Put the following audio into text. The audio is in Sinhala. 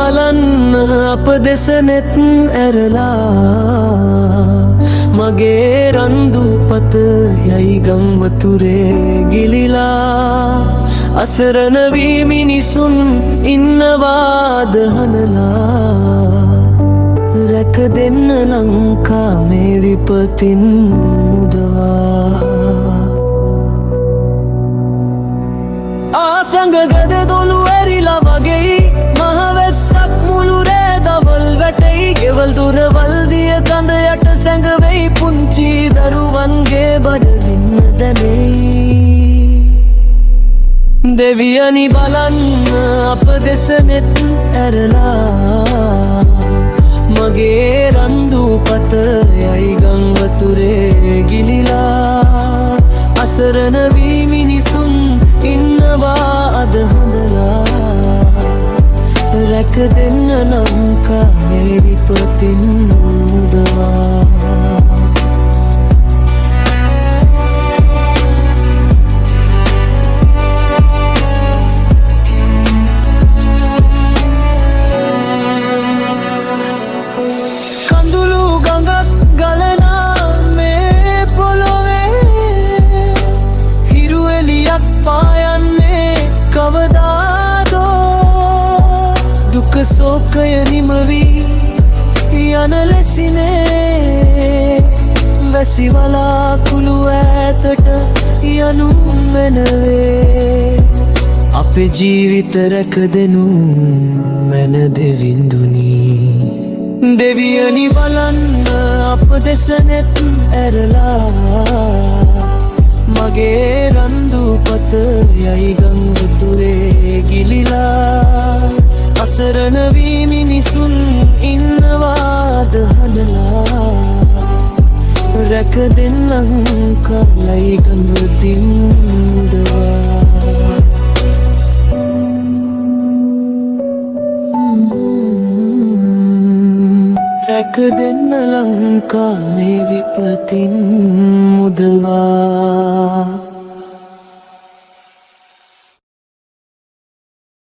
බලන්න අප දෙස නෙත් ඇරලා මගේ රන්දුපත යයි ගම්වතුරේ ගිලිලා අසරණ වී මිනිසුන් ඉන්නවාද හනලා රැක දෙන්න ලංකා මේ විපතින් මුදවා ආසංග ගද දොළු ඇරිලා වගේ මහවැස්සක් මුළුරේ දවල් වැටෙයි ගෙවල් දුරවල් දිය කඳ යට සැඟවෙයි පුංචි දරුවන්ගේ බඩගින්න දැනෙයි දෙවියනි බලන්න අප දෙස නෙත් ඇරලා මගේ රන්දුපත යයි ගංවතුරේ ගිලිලා අසරණ වී මිනිසුන් ඉන්නවා අද හොඳලා රැක දෙන්න ලංකා මේ විපතින් මුදවා සෝකය නිමවී යන ලෙසිනේ වැසි වලාකුළු ඈතට යනු මැනවේ අපේ ජීවිත රැක දෙනු මැන දෙවිඳුනි දෙවියනි බලන්න අප දෙස නෙත් ඇරලා මගේ රන්දුපත යයි ගංවතුරේ ගිලිලා අසරණ වී මිනිසුන් ඉන්නවාද හදලා රැක දෙන්න ලංකාලයි ගංවතින් මුදවා රැක දෙන්න ලංකා මේ විපතින් මුදවා